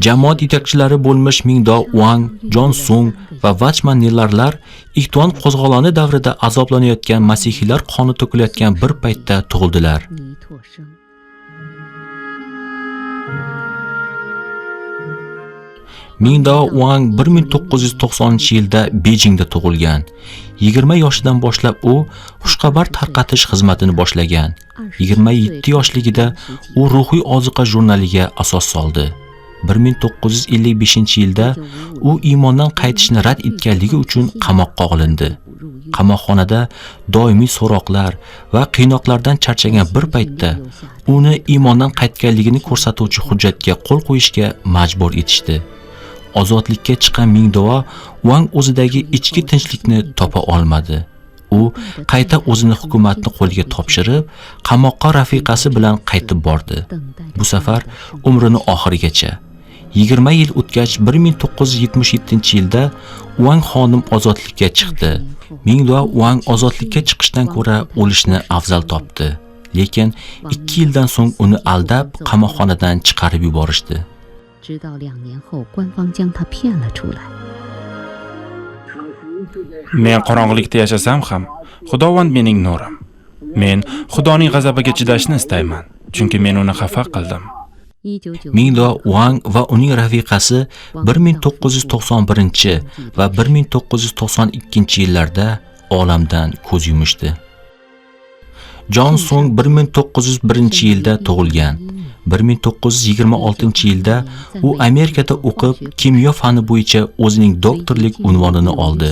Jamoat yetakchilari bo'lmish Mingdao Wang, Jon Sung va Watchman Neelarlar Ixtuan qo'zg'oloni davrida azoblanayotgan masihiylar qoni to'kilayotgan bir paytda tug'ildilar. Mingdao Wang 1990-yilda Bejingda tug'ilgan. 20 yoshidan boshlab u xushxabar tarqatish xizmatini boshlagan. 27 yoshligida u ruhiy ozuqa jurnaliga asos soldi. 1955-yilda u iymondan qaytishni rad etganligi uchun qamoqqa olindi. Qamoqxonada doimiy so'roqlar va qiynoqlardan charchagan bir paytda uni iymondan qaytganligini ko'rsatuvchi hujjatga qo'l qo'yishga majbur etishdi. Ozodlikka chiqqan Mingdao Wang o'zidagi ichki tinchlikni topa olmadi. U qayta o'zini hukumatni qo'lga topshirib, qamoqqa rafiqasi bilan qaytib bordi. Bu safar umrini oxirigacha. 20 yil o'tgach 1977-yilda Wang xonim ozodlikka chiqdi. Mingdao Wang ozodlikka chiqishdan ko'ra o'lishni afzal topdi. Lekin 2 yildan so'ng uni aldab, qamoqxonadan chiqarib yuborishdi. 直到2年后，官方将他骗了出来。 Men qorong'ilikda yashasam ham, Xudovand mening nurim. Men Xudoning g'azabiga chidashni istayman, chunki men uni xafa qildim. Mingdao Wang va uning rafiqasi 1991 va 1992 yillarda olamdan ko'z yumishdi. Jon Sung 1901-yilda tug'ilgan. 1926-yilda u Amerikada o'qib, kimyo fani bo'yicha o'zining doktorlik unvonini oldi.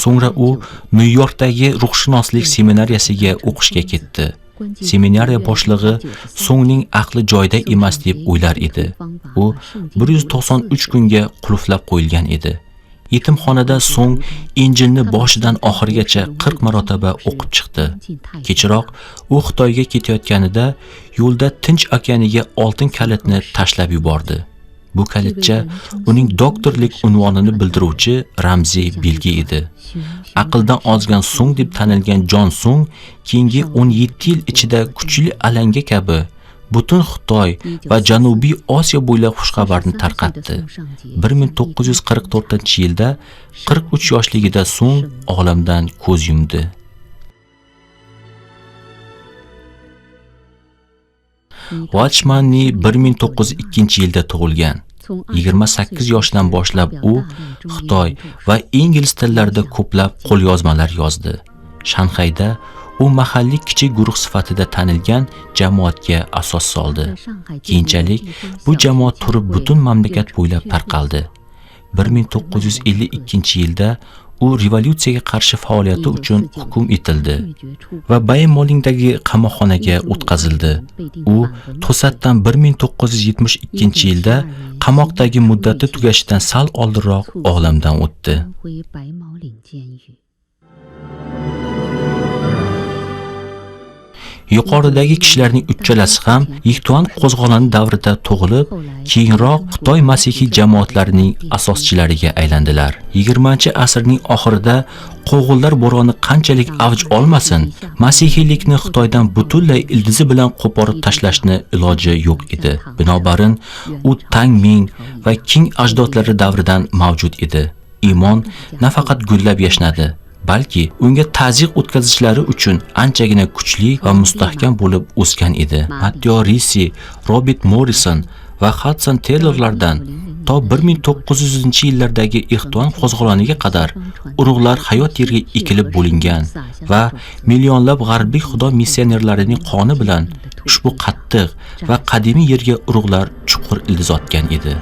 So'ngra u Nyu-Yorkdagi ruhshunoslik seminariyasiga o'qishga ketdi. Seminariya boshlig'i Sungning aqli joyida emas deb o'ylar edi. U 193 kunga qulflab qo'yilgan edi. Yetimxonada Sung Injilni boshidan oxirigacha 40 marotaba o'qib chiqdi. Kechroq u Xitoyga ketayotganida yo'lda Tinch okeaniga oltin kalitni tashlab yubordi. Bu kalitcha uning doktorlik unvonini bildiruvchi ramziy belgi edi. Aqldan ozgan Sung deb tanilgan Jon Sung keyingi 17 yil ichida kuchli alanga kabi butun Xitoy va Janubiy Osiyo bo'ylab xushxabarni tarqatdi. 1944-yilda 43 yoshligida Sung olamdan ko'z yumdi. Watchman Nee 1902-yilda tug'ilgan. 28 yoshdan boshlab u Xitoy va ingliz tillarida ko'plab qo'lyozmalar yozdi. Shanxayda u mahalliy kichik guruh sifatida tanilgan jamoatga asos soldi. Keyinchalik bu jamoat turib butun mamlakat bo'ylab tarqaldi. 1952-yilda u revolyutsiyaga qarshi faoliyati uchun hukm etildi va Baymolingdagi qamoqxonaga o'tkazildi. U to'satdan 1972-yilda qamoqdagi muddati tugashidan sal oldinroq olamdan o'tdi. Yuqoridagi kishilarning uchalasi ham Ixtuan qo'zg'oloni davrida tug'ilib, keyinroq Xitoy masihiy jamoatlarining asoschilariga aylandilar. 20-asrning oxirida qo'g'illar bo'roni qanchalik avj olmasin, masihiylikni Xitoydan butunlay ildizi bilan qo'porib tashlashni iloji yo'q edi. Binobarin, u Tang Ming va Qing ajdodlari davridan mavjud edi. Iymon nafaqat gullab yashnadi, balki unga ta'ziq o'tkazishlari uchun anchagina kuchli va mustahkam bo'lib o'sgan edi. Matteo Ricci, Robert Morrison va Hudson Taylorlardan to 1900-yillardagi Ixtuan qo'zg'oloniga qadar urug'lar hayot yerga ekilib bo'lingan va millionlab g'arbiy xudo missionerlarining qoni bilan ushbu qattiq va qadimiy yerga urug'lar chuqur ildiz otgan edi.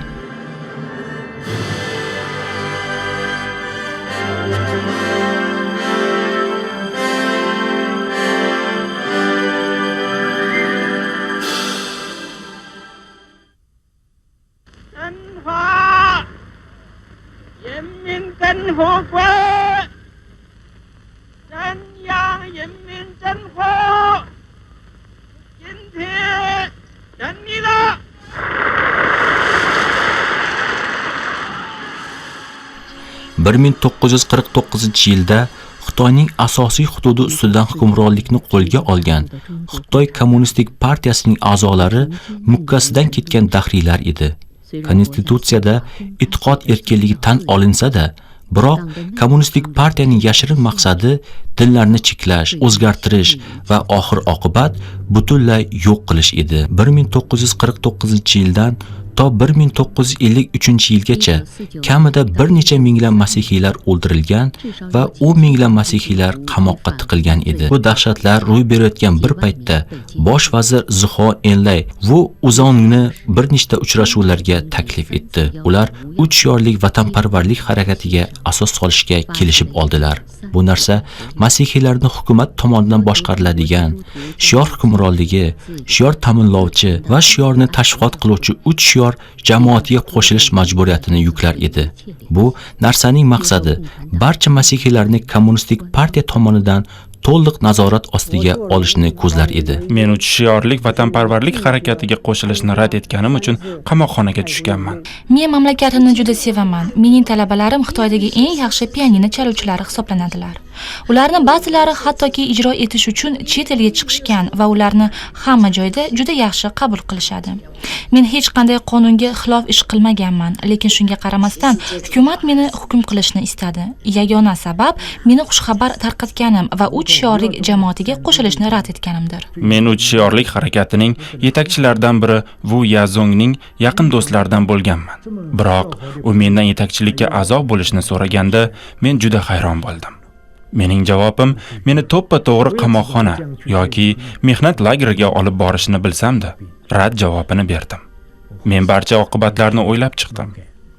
...1949-yilda Xitoyning asosiy hududi ustidan hukmronlikni qo'lga olgan Xitoy Kommunistik partiyasining a'zolari mukkasidan ketgan dahriylar edi. Konstitutsiyada e'tiqod erkinligi tan olinsa-da, biroq kommunistik partiyaning yashirin maqsadi dinlarni cheklash, o'zgartirish va oxir-oqibat butunlay yo'q qilish edi. 1949-yildan to 1953-yilgacha kamida bir necha minglab masihiylar o'ldirilgan va 10 minglab masihiylar qamoqqa tiqilgan edi. Bu dahshatlar ro'y berayotgan bir paytda bosh vazir Ziho Enlay Wu Uzongni bir nechta uchrashuvlarga taklif etdi. Ular 3 shiorlik vatanparvarlik harakatiga asos solishga kelishib oldilar. Bu narsa masihiylarni hukumat tomonidan boshqariladigan shior hukmronligi, shior ta'minlovchi va shiorni tashviqot qiluvchi 3 shior jamoatiga qo'shilish majburiyatini yuklar edi. Bu narsaning maqsadi barcha masihiylarni kommunistik partiya tomonidan to'liq nazorat ostiga olishni ko'zlar edi. Men 3 shiorlik vatanparvarlik harakatiga qo'shilishni rad etganim uchun qamoqxonaga tushganman. Men mamlakatimni juda sevaman. Mening talabalarim Xitoydagi eng yaxshi pianino chaluvchilari hisoblanadilar. Ularning ba'zilari hattoki ijro etish uchun chet elga chiqishgan va ularni hamma joyda juda yaxshi qabul qilishadi. Men hech qanday qonunga xilof ish qilmaganman, lekin shunga qaramasdan hukumat meni hukm qilishni istadi. Yagona sabab meni xushxabar tarqatganim va 3 shiorlik jamoatiga qo'shilishni rad etganimdir. Men 3 shiorlik harakatining yetakchilaridan biri Wu Yazongning yaqin do'stlaridan bo'lganman. Biroq u mendan yetakchilikka a'zo bo'lishni so'raganda men juda hayron bo'ldim. Mening javobim meni to'ppa-to'g'ri qamoqxona yoki mehnat lageriga olib borishni bilsam-da, rad javobini berdim. Men barcha oqibatlarni o'ylab chiqdim.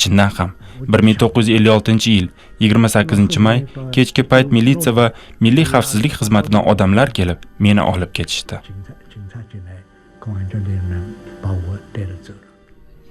Chindan ham 1956-yil 28-may kechki payt militsiya va milliy xavfsizlik xizmatidan odamlar kelib, meni olib ketishdi.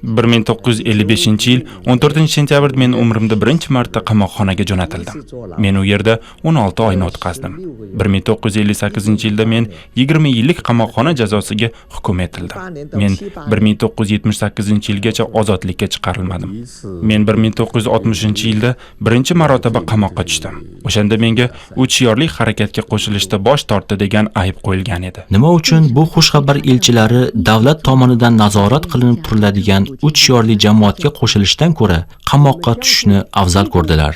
1955-yil 14-sentyabrda men umrimda birinchi marta qamoqxonaga jo'natildim. Men u yerda 16 oyni o'tkazdim. 1958-yilda men 20 yillik qamoqxona jazosiga hukm etildim. Men 1978-yilgacha ozodlikka chiqarilmadim. Men 1960-yilda birinchi marotaba qamoqqa tushdim. O'shanda menga 3 shiorlik harakatga qo'shilishda bosh tortdi degan ayb qo'yilgan edi. Nima uchun bu xushxabar elchilari davlat tomonidan nazorat qilinib turiladigan 3 shiorli jamoatga qo'shilishdan ko'ra qamoqqa tushishni afzal ko'rdilar?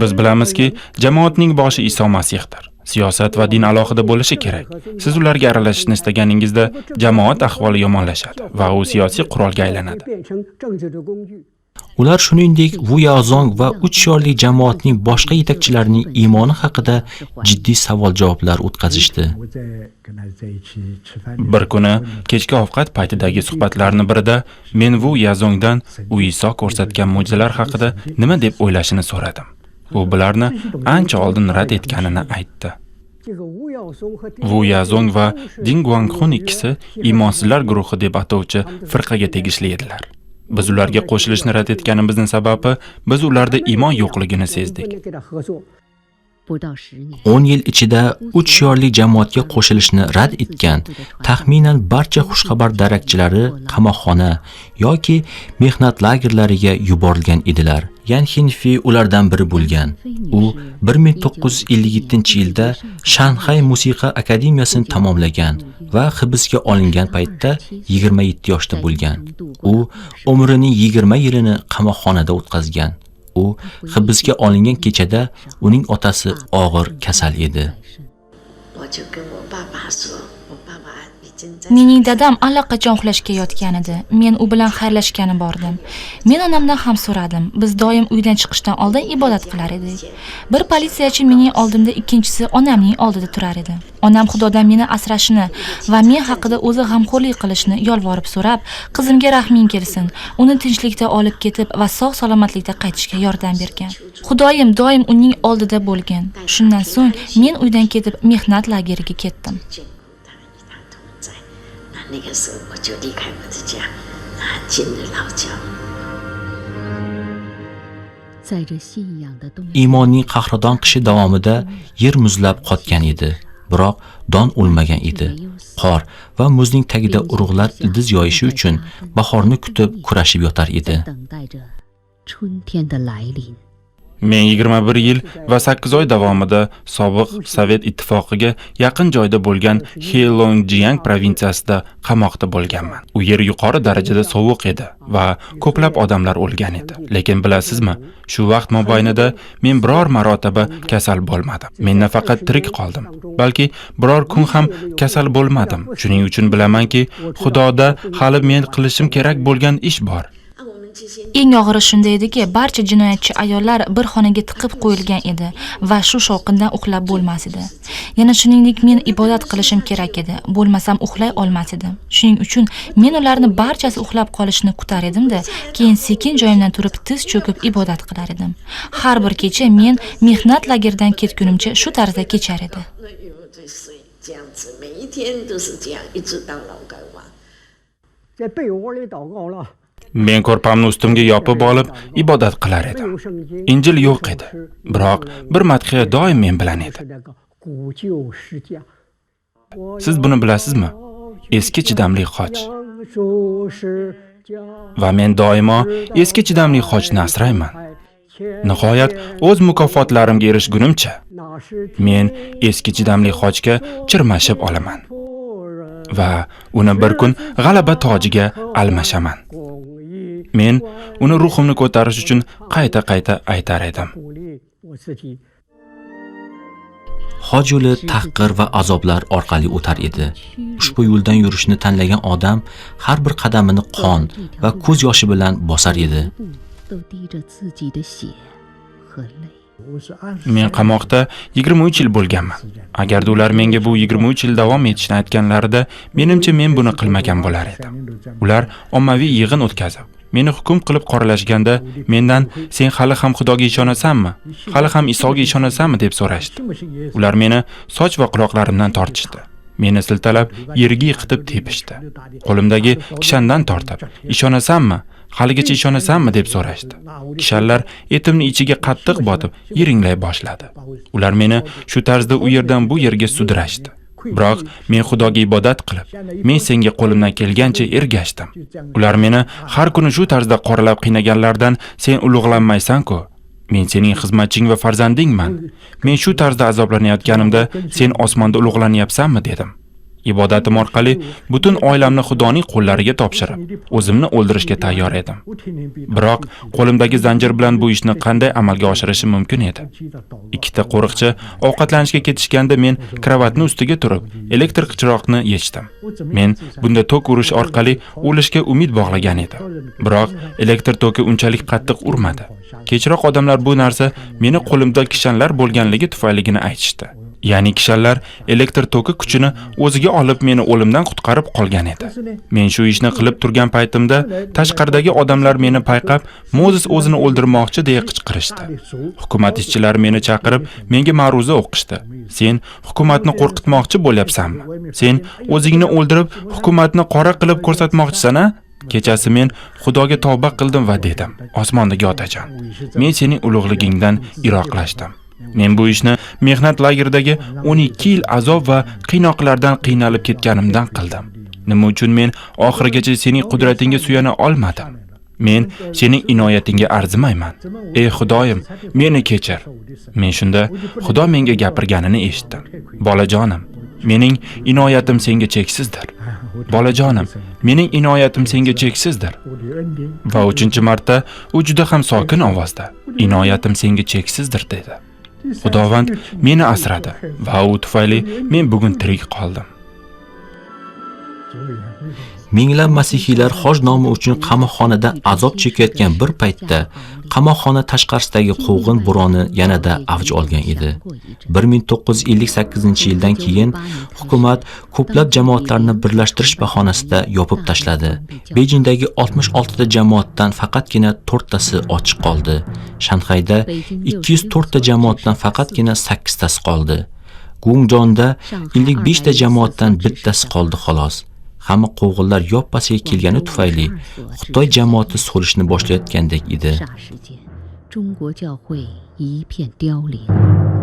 Biz bilamizki, jamoatning boshi Iso Masihdir. Siyosat va din alohida bo'lishi kerak. Siz ularga aralashishni istaganingizda jamoat ahvoli yomonlashadi va u siyosiy qurolga aylanadi. Ular shuningdek Wu Yazong va 3 shiorli jamoatning boshqa yetakchilarining iymoni haqida jiddiy savol-javoblar o'tkazishdi. Bir kuni kechki ovqat paytidagi suhbatlarning birida men Wu Yazongdan u Iso ko'rsatgan mo'jizalar haqida nima deb o'ylashini so'radim. U bularni ancha oldin rad etganini aytdi. Wu Yazong va Ding Guangxun ikkisi iymonsizlar guruhi deb atovchi firqaga tegishli edilar. Biz ularga qo'shilishni rad etganimizning sababi biz ularda iymon yo'qligini sezdik. 10 yil ichida 3 shiorli jamoatga qo'shilishni rad etgan taxminan barcha xushxabar darakchilari qamoqxona yoki mehnat lagerlariga yuborilgan edilar. Yan Xinfi ulardan biri bo'lgan. U 1957-yilda Shanxay musiqa akademiyasini tamomlagan va hibsga olingan paytda 27 yoshda bo'lgan. U umrining 20 yilini qamoqxonada o'tkazgan. U hibsga olingan kechada uning otasi og'ir kasal edi. Mening dadam allaqachon uxlashga yotgan edi. Men u bilan xayrlashgani bordim. Men onamdan ham so'radim. Biz doim uydan chiqishdan oldin ibodat qilar edik. Bir politsiyachi mening oldimda, ikkinchisi onamning oldida turar edi. Onam Xudodan meni asrashini va men haqida o'zi g'amxo'rlik qilishni yolvorib so'rab, qizimga rahming kelsin, uni tinchlikda olib ketib va sog' salomatlikda qaytishga yordam bergan. Xudoyim doim uning oldida bo'lgan. Shundan so'ng men uydan ketib mehnat lageriga ketdim. 那个时候我就离开我的家，进了老教。 Iymonning qahradon qishi davomida yer muzlab qotgan edi, biroq don o'lmagan edi. Qor va muzning tagida urug'lar ildiz yoyishi uchun bahorni kutib kurashib yotar edi. Men 21 yil va 8 oy davomida sobiq Sovet ittifoqiga yaqin joyda bo'lgan Heilongjiang provinsiyasida qamoqda bo'lganman. U yer yuqori darajada sovuq edi va ko'plab odamlar o'lgan edi. Lekin bilasizmi, shu vaqt mobaynida men biror marotaba kasal bo'lmadim. Men nafaqat tirik qoldim, balki biror kun ham kasal bo'lmadim. Shuning uchun bilamanki, Xudoda hali men qilishim kerak bo'lgan ish bor. Eng og'iri shunda ediki, barcha jinoyatchi ayollar bir xonaga tiqib qo'yilgan edi va shu shovqindan uxlab bo'lmas edi. Yana shuningdek men ibodat qilishim kerak edi, bo'lmasam uxlay olmas edim. Shuning uchun men ularni barchasi uxlab qolishini kutar edim-da, keyin sekin joyimdan turib tiz cho'kib ibodat qilar edim. Har bir kecha men mehnat lageridan ketgunimcha shu tarzda kechar edi. 这样子，每一天都是这样，一直到劳改完。 在被窝里祷告了。 Men ko'rpamni ustimga yopib olib ibodat qilar edim. Injil yo'q edi, biroq bir madhiya doim men bilan edi. Siz buni bilasizmi? Eski chidamli xoch. Va men doimo eski chidamli xochni asrayman. Nihoyat o'z mukofotlarimga erishgunimcha men eski chidamli xochga chirmashib olaman va uni bir kun g'alaba tojiga almashaman. Men uni ruhimni ko'tarish uchun qayta-qayta aytar edim. Hoj yo'li tahqir va azoblar orqali o'tar edi. Ushbu yo'ldan yurishni tanlagan odam har bir qadamini qon va ko'z yoshi bilan bosar edi. 都滴着自己的血和泪。 Men qamoqda 23 yil bo'lganman. Agarda ular menga bu 23 yil davom etishini aytganlarida, menimcha men buni qilmagan bo'lar edim. Ular ommaviy yig'in o'tkazib, meni hukm qilib qoralashganda mendan sen hali ham Xudoga ishonasanmi? Hali ham Isoga ishonasanmi deb so'rashdi. Ular meni soch va quloqlarimdan tortishdi. Meni siltalab yerga yiqitib tepishdi. Qo'limdagi kishandan tortib, ishonasanmi? Haligacha ishonasanmi deb so'rashdi. Kishanlar etimni ichiga qattiq botib, yiringlay boshladi. Ular meni shu tarzda u yerdan bu yerga sudrashdi. Biroq men Xudoga ibodat qilib, men senga qo'limdan kelgancha ergashdim. Ular meni har kuni shu tarzda qoralab qiynaganlardan sen ulug'lanmaysan-ku. Men sening xizmatching va farzandingman. Men shu tarzda azoblanayotganimda sen osmonda ulug'lanyapsanmi dedim. Ibodatim orqali butun oilamni Xudoning qo'llariga topshirib, o'zimni o'ldirishga tayyor edim. Biroq qo'limdagi zanjir bilan bu ishni qanday amalga oshirishim mumkin edi? Ikkita qo'riqchi ovqatlanishga ketishganda men kravatning ustiga turib, elektr chiroqni yechdim. Men bunda tok urish orqali o'lishga umid bog'lagan edim. Biroq elektr toki unchalik qattiq urmadi. Kechroq odamlar bu narsa meni qo'limda kishanlar bo'lganligi tufayligini aytishdi. Ya'ni kishanlar elektr toki kuchini o'ziga olib meni o'limdan qutqarib qolgan edi. Men shu ishni qilib turgan paytimda tashqaridagi odamlar meni payqab, Mozes o'zini o'ldirmoqchi deya qichqirishdi. Hukumat ishchilari meni chaqirib, menga ma'ruza o'qishdi. Sen hukumatni qo'rqitmoqchi bo'lyapsanmi? Sen o'zingni o'ldirib, hukumatni qora qilib ko'rsatmoqchisan-a? Kechasi men Xudoga tavba qildim va dedim: "Osmondagi Otajon, men sening ulug'ligingdan yiroqlashdim. Men bu ishni mehnat lageridagi 12 yil azob va qiynoqlardan qiynalib ketganimdan qildim. Nima uchun men oxirigacha sening qudratingga suyana olmadim? Men sening inoyatingga arzimayman. Ey Xudoyim, meni kechir." Men shunda Xudo menga gapirganini eshitdim. "Bolajonim, mening inoyatim senga cheksizdir. Bolajonim, mening inoyatim senga cheksizdir." Va 3-marta u juda ham sokin ovozda "Inoyatim senga cheksizdir" dedi. Xudovand meni asradi va u tufayli men bugun tirik qoldim. Minglab masihiylar hoj nomi uchun qamoqxonada azob chekayotgan bir paytda qamoqxona tashqarisidagi quvg'in bo'roni yanada avj olgan edi. 1958-yildan keyin hukumat ko'plab jamoatlarni birlashtirish bahonasida yopib tashladi. Bejindagi 66 ta jamoatdan faqatgina 4 tasi ochiq qoldi. Shanxayda 204 ta jamoatdan faqatgina 8 tasi qoldi. Gungjonda 55 ta jamoatdan bittasi qoldi xolos. Hamma quvg'inlar yoppasiga kelgani tufayli Xitoy jamoati so'lishni boshlayotgandek edi. 中国教会一片凋零。